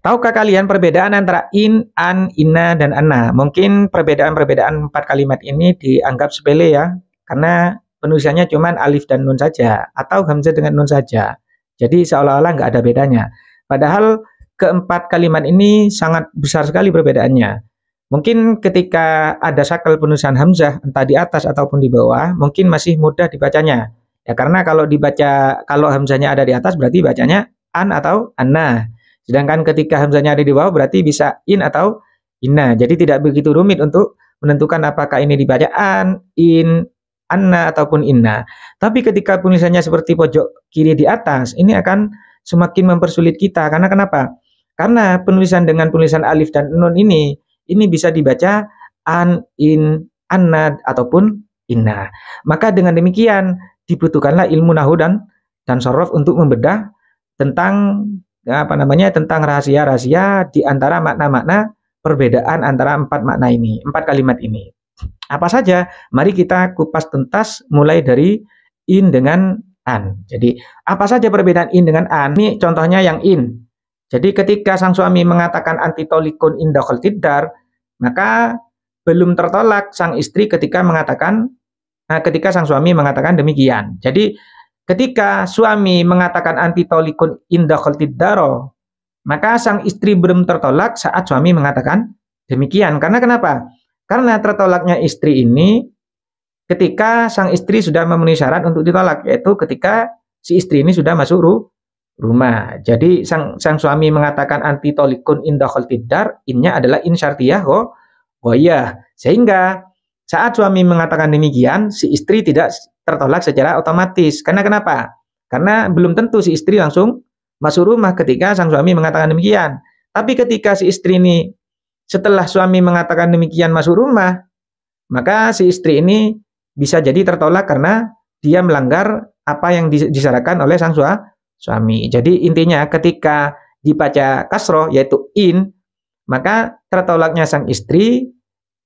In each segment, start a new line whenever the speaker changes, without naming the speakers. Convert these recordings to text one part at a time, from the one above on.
Tahukah kalian perbedaan antara in, an, inna, dan anna? Mungkin perbedaan-perbedaan 4 kalimat ini dianggap sepele ya, karena penulisannya cuma alif dan nun saja, atau hamzah dengan nun saja. Jadi seolah-olah nggak ada bedanya. Padahal keempat kalimat ini sangat besar sekali perbedaannya. Mungkin ketika ada sakal penulisan hamzah, entah di atas ataupun di bawah, mungkin masih mudah dibacanya. Ya karena kalau hamzahnya ada di atas berarti bacanya an atau anna. Sedangkan ketika hamzahnya ada di bawah berarti bisa in atau inna. Jadi tidak begitu rumit untuk menentukan apakah ini dibaca an, in, anna ataupun inna. Tapi ketika penulisannya seperti pojok kiri di atas, ini akan semakin mempersulit kita. Karena kenapa? Karena penulisan dengan tulisan alif dan nun ini bisa dibaca an, in, anna ataupun inna. Maka dengan demikian dibutuhkanlah ilmu nahwu dan shorof untuk membedah tentang tentang rahasia-rahasia di antara makna-makna perbedaan antara empat makna ini, empat kalimat ini. Apa saja? Mari kita kupas tuntas mulai dari in dengan an. Jadi, apa saja perbedaan in dengan an? Ini contohnya yang in. Jadi, ketika sang suami mengatakan antitolikun inda khaltiddar, maka belum tertolak sang istri ketika sang suami mengatakan demikian. Jadi, ketika suami mengatakan antitolikun inda khaltiddaro, maka sang istri belum tertolak saat suami mengatakan demikian. Karena kenapa? Karena tertolaknya istri ini ketika sang istri sudah memenuhi syarat untuk ditolak, yaitu ketika si istri ini sudah masuk rumah. Jadi sang suami mengatakan antitolikun inda khaltiddar, innya adalah in syartiyah ghaiyah. Sehingga saat suami mengatakan demikian, si istri tidak tertolak secara otomatis. Karena kenapa? Karena belum tentu si istri langsung masuk rumah ketika sang suami mengatakan demikian. Tapi ketika si istri ini setelah suami mengatakan demikian masuk rumah, maka si istri ini bisa jadi tertolak karena dia melanggar apa yang disyaratkan oleh sang suami. Jadi intinya ketika dibaca kasroh yaitu in, maka tertolaknya sang istri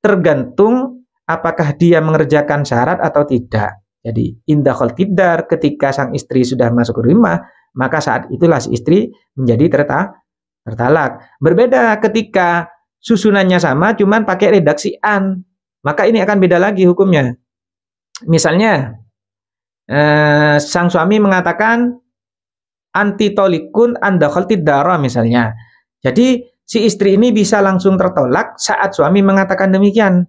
tergantung apakah dia mengerjakan syarat atau tidak. Jadi inda khaltiddar, ketika sang istri sudah masuk ke rumah, maka saat itulah si istri menjadi tertalak. Berbeda ketika susunannya sama cuman pakai redaksi an, maka ini akan beda lagi hukumnya. Misalnya sang suami mengatakan antitolikun anda khaltiddara misalnya. Jadi si istri ini bisa langsung tertolak saat suami mengatakan demikian.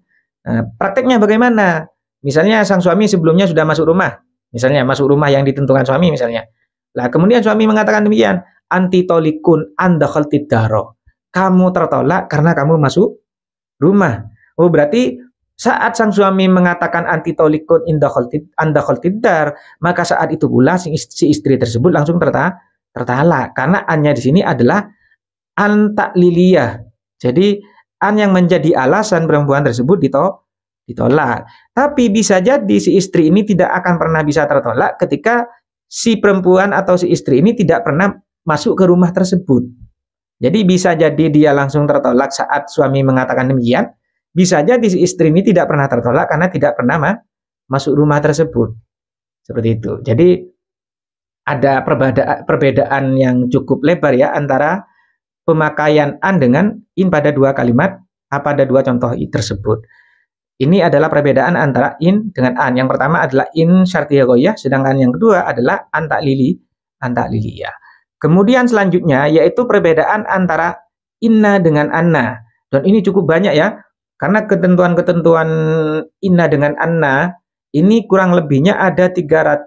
Prakteknya bagaimana? Misalnya sang suami sebelumnya sudah masuk rumah, misalnya masuk rumah yang ditentukan suami misalnya. Lah kemudian suami mengatakan demikian, antitolikun anda khaltiddaro. Kamu tertolak karena kamu masuk rumah. Oh berarti saat sang suami mengatakan antitolikun anda khaltiddar, maka saat itu pula si istri tersebut langsung tertalak. Karena annya di sini adalah an takliliyah. Jadi an yang menjadi alasan perempuan tersebut ditolak. Tapi bisa jadi si istri ini tidak akan pernah bisa tertolak ketika si perempuan atau si istri ini tidak pernah masuk ke rumah tersebut. Jadi bisa jadi dia langsung tertolak saat suami mengatakan demikian. Bisa jadi si istri ini tidak pernah tertolak karena tidak pernah masuk rumah tersebut. Seperti itu. Jadi ada perbedaan yang cukup lebar ya antara pemakaian an dengan in pada dua kalimat, pada dua contoh tersebut. Ini adalah perbedaan antara in dengan an. Yang pertama adalah in syartiyah ghaiyah, sedangkan yang kedua adalah an takliliyah. Kemudian selanjutnya yaitu perbedaan antara inna dengan anna. Dan ini cukup banyak ya. Karena ketentuan-ketentuan inna dengan anna ini kurang lebihnya ada 35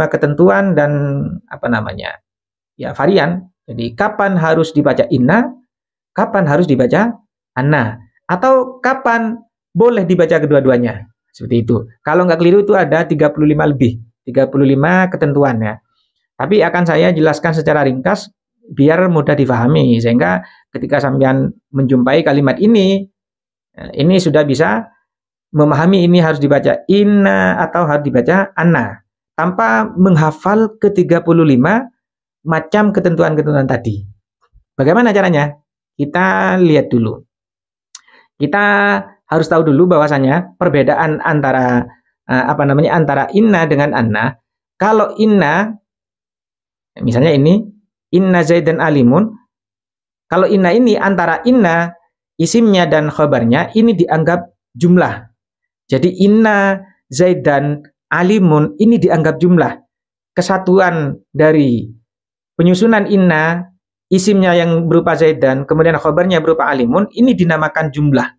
ketentuan dan varian. Jadi kapan harus dibaca inna, kapan harus dibaca anna, atau kapan boleh dibaca kedua-duanya. Seperti itu. Kalau nggak keliru itu ada 35 ketentuan ya. Tapi akan saya jelaskan secara ringkas biar mudah difahami, sehingga ketika sampean menjumpai kalimat ini sudah bisa memahami ini harus dibaca inna atau harus dibaca anna tanpa menghafal ke-35 macam ketentuan-ketentuan tadi. Bagaimana caranya? Kita lihat dulu. Kita harus tahu dulu bahwasanya perbedaan antara antara inna dengan anna. Kalau inna misalnya ini inna Zaidan alimun. Kalau inna ini antara inna isimnya dan khabarnya ini dianggap jumlah. Jadi inna Zaidan alimun ini dianggap jumlah. Kesatuan dari penyusunan inna, isimnya yang berupa Zaidan, kemudian khabarnya berupa alimun, ini dinamakan jumlah.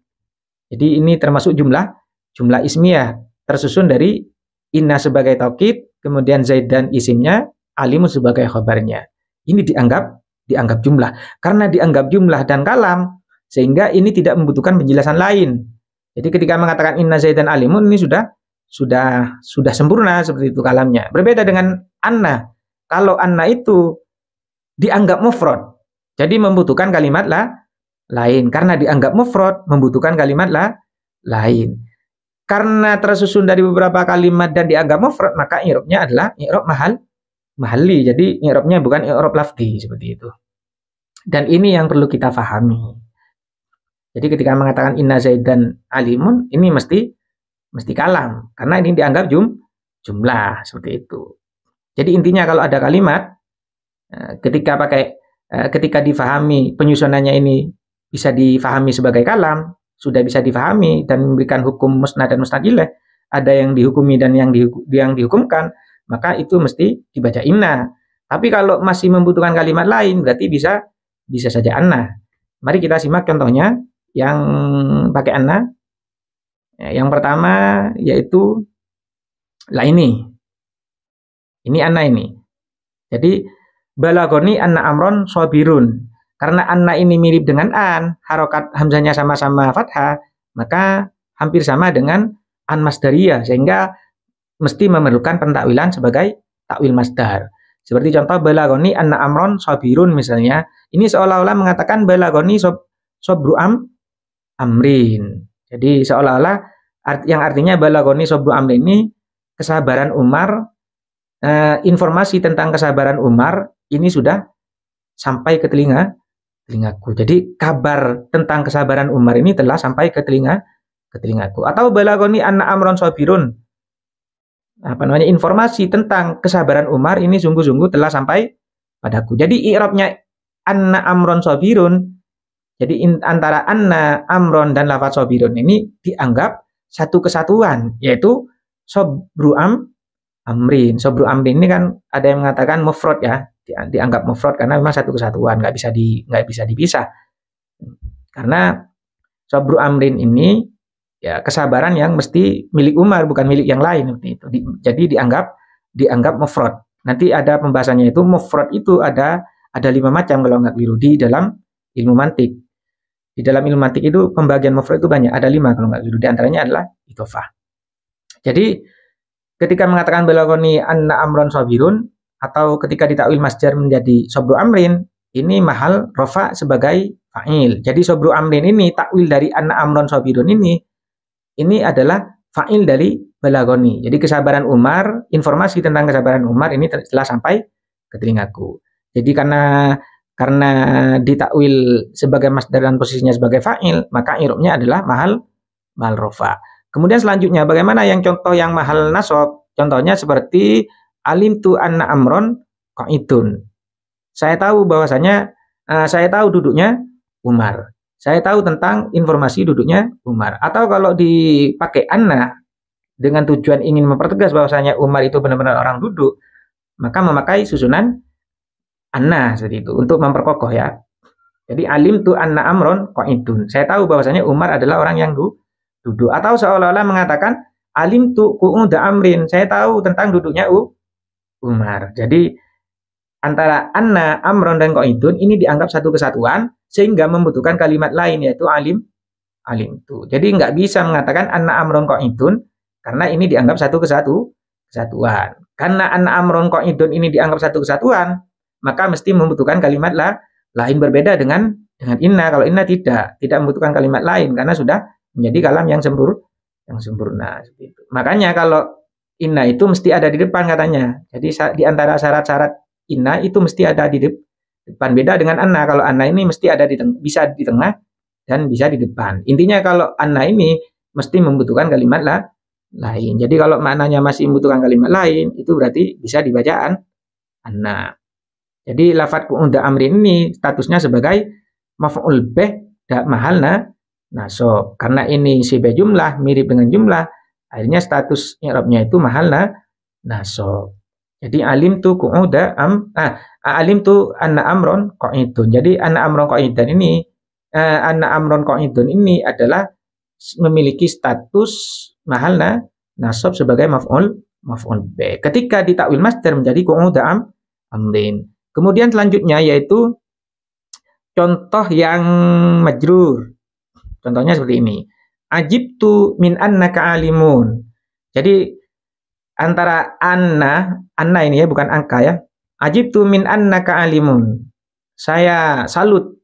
Jadi ini termasuk jumlah ismiyah, tersusun dari inna sebagai taukid, kemudian Zaidan isimnya, alimun sebagai khabarnya. Ini dianggap jumlah. Karena dianggap jumlah dan kalam, sehingga ini tidak membutuhkan penjelasan lain. Jadi ketika mengatakan inna Zaidan alimun, ini sudah sempurna seperti itu kalamnya. Berbeda dengan anna. Kalau anna itu dianggap mufrad, jadi membutuhkan kalimat lain. Karena dianggap mufrad, membutuhkan kalimat lain. Karena tersusun dari beberapa kalimat dan dianggap mufrad, maka i'rabnya adalah i'rab mahalli. Jadi i'rabnya bukan i'rab lafzi seperti itu. Dan ini yang perlu kita pahami. Jadi ketika mengatakan inna Zaidan alimun, ini mesti kalam, karena ini dianggap jumlah seperti itu. Jadi intinya kalau ada kalimat ketika difahami penyusunannya ini bisa difahami sebagai kalam, sudah bisa difahami dan memberikan hukum musnad dan musnad ilaih, ada yang dihukumi dan yang dihukumkan, maka itu mesti dibaca inna. Tapi kalau masih membutuhkan kalimat lain, berarti bisa saja anna. Mari kita simak contohnya yang pakai anna. Yang pertama yaitu ini anna ini. Jadi balagoni anna amron sobirun. Karena anna ini mirip dengan an, harokat hamzahnya sama-sama fathah, maka hampir sama dengan an masdariyah, sehingga mesti memerlukan pentakwilan sebagai takwil masdar. Seperti contoh balagoni anna amron sobirun misalnya, ini seolah-olah mengatakan balagoni sobru amrin. Jadi seolah-olah yang artinya balagoni sobru amrin ini kesabaran Umar, informasi tentang kesabaran Umar ini sudah sampai ke telingaku. Jadi kabar tentang kesabaran Umar ini telah sampai ke telingaku. Atau balagoni anna amron sobirun. Informasi tentang kesabaran Umar ini sungguh-sungguh telah sampai padaku. Jadi i'rabnya anna amron sobirun. Jadi antara anna, amron, dan lafaz sobirun ini dianggap satu kesatuan, yaitu sobru amrin. Sobru amrin ini kan ada yang mengatakan mufrad ya, dianggap mufrad karena memang satu kesatuan, nggak bisa dipisah. Karena sobru amrin ini ya kesabaran yang mesti milik Umar, bukan milik yang lain seperti itu. Jadi dianggap mufrad. Nanti ada pembahasannya, itu mufrad itu ada 5 macam kalau nggak keliru di dalam ilmu mantik. Di dalam ilmu mantik itu pembagian mufrad itu banyak, ada 5 kalau nggak keliru. Di antaranya adalah idhofah. Jadi ketika mengatakan balagoni anna amron sobirun, atau ketika ditakwil masdar menjadi sobru amrin, ini mahal rofa sebagai fa'il. Jadi sobru amrin ini takwil dari anna amron sobirun ini adalah fa'il dari balagoni. Jadi kesabaran Umar, informasi tentang kesabaran Umar ini telah sampai ke telingaku. Jadi karena ditakwil sebagai masdar dan posisinya sebagai fa'il, maka i'rabnya adalah mahal rofa. Kemudian selanjutnya bagaimana yang contoh yang mahal nasab? Contohnya seperti alimtu anna amron qa'idun. Saya tahu bahwasanya saya tahu duduknya Umar. Saya tahu tentang informasi duduknya Umar. Atau kalau dipakai anna dengan tujuan ingin mempertegas bahwasanya Umar itu benar-benar orang duduk, maka memakai susunan anna seperti itu untuk memperkokoh ya. Jadi alimtu anna amron qa'idun. Saya tahu bahwasanya Umar adalah orang yang duduk. Atau seolah-olah mengatakan alimtu qu'uda amrin. Saya tahu tentang duduknya Umar. Jadi antara anna, amron, dan qa'idun ini dianggap satu kesatuan sehingga membutuhkan kalimat lain yaitu alimtu. Jadi nggak bisa mengatakan anna amron qa'idun karena ini dianggap satu kesatuan. Karena anna amron qa'idun ini dianggap satu kesatuan, maka mesti membutuhkan kalimat lain berbeda dengan inna. Kalau inna tidak membutuhkan kalimat lain karena sudah menjadi kalam yang sempurna. Makanya kalau inna itu mesti ada di depan katanya. Jadi di antara syarat-syarat inna itu mesti ada di depan. Beda dengan anna. Kalau anna ini mesti ada bisa di tengah dan bisa di depan. Intinya kalau anna ini mesti membutuhkan kalimat lain. Jadi kalau maknanya masih membutuhkan kalimat lain, itu berarti bisa dibaca anna. Jadi lafadz qu'uda amrin ini statusnya sebagai maf'ul bih mahalna nasab. Karena ini sibah jumlah mirip dengan jumlah, akhirnya status i'rabnya itu mahalna nasab. Jadi alim tu qu'uda alim tu anna amron qa'idun. Jadi anna amron qa'idan ini anna amron qa'idun ini adalah memiliki status mahalna nasab sebagai maf'ul bih. Ketika ditakwil masdar menjadi qu'uda amrin. Kemudian selanjutnya yaitu contoh yang majrur. Contohnya seperti ini. Ajibtu min annaka alimun. Jadi antara anna ini ya, bukan angka ya. Ajibtu min annaka alimun. Saya salut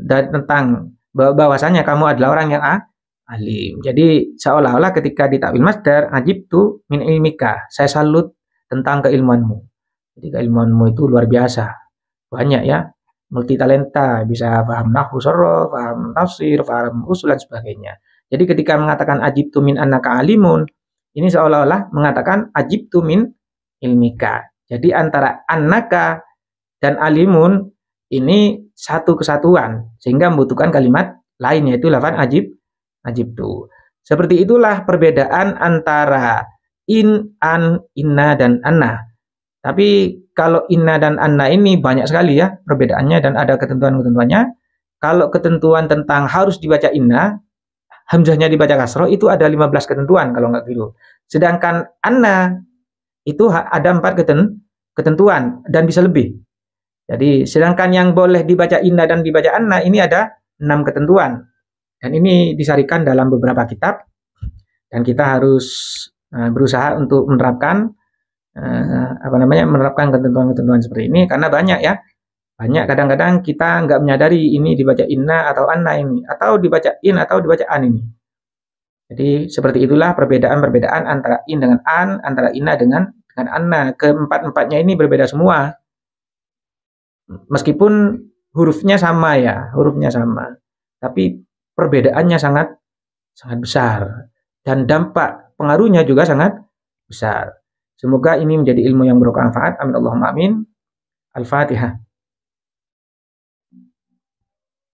tentang bahwasanya kamu adalah orang yang alim. Jadi seolah-olah ketika ditakwil masdar, ajibtu min ilmika. Saya salut tentang keilmuanmu. Jadi keilmuanmu itu luar biasa. Banyak ya. Multi talenta, bisa paham nahwu sharaf, paham tafsir, paham usul dan sebagainya. Jadi ketika mengatakan ajibtu min annaka alimun, ini seolah-olah mengatakan ajibtu min ilmika. Jadi antara annaka dan alimun ini satu kesatuan sehingga membutuhkan kalimat lain yaitu lafaz ajibtu. Seperti itulah perbedaan antara in, an, inna dan anna. Tapi kalau inna dan anna ini banyak sekali ya perbedaannya dan ada ketentuan-ketentuannya. Kalau ketentuan tentang harus dibaca inna, hamzahnya dibaca kasroh itu ada 15 ketentuan kalau nggak keliru. Sedangkan anna itu ada 4 ketentuan dan bisa lebih. Jadi sedangkan yang boleh dibaca inna dan dibaca anna ini ada 6 ketentuan. Dan ini disarikan dalam beberapa kitab dan kita harus berusaha untuk menerapkan menerapkan ketentuan-ketentuan seperti ini karena banyak ya. Banyak kadang-kadang kita nggak menyadari ini dibaca inna atau anna ini atau dibaca in atau dibaca an ini. Jadi seperti itulah perbedaan-perbedaan antara in dengan an, antara inna dengan anna. Keempat-empatnya ini berbeda semua. Meskipun hurufnya sama ya, tapi perbedaannya sangat besar dan dampak pengaruhnya juga sangat besar. Semoga ini menjadi ilmu yang bermanfaat. Amin Allahumma amin. Al-Fatihah.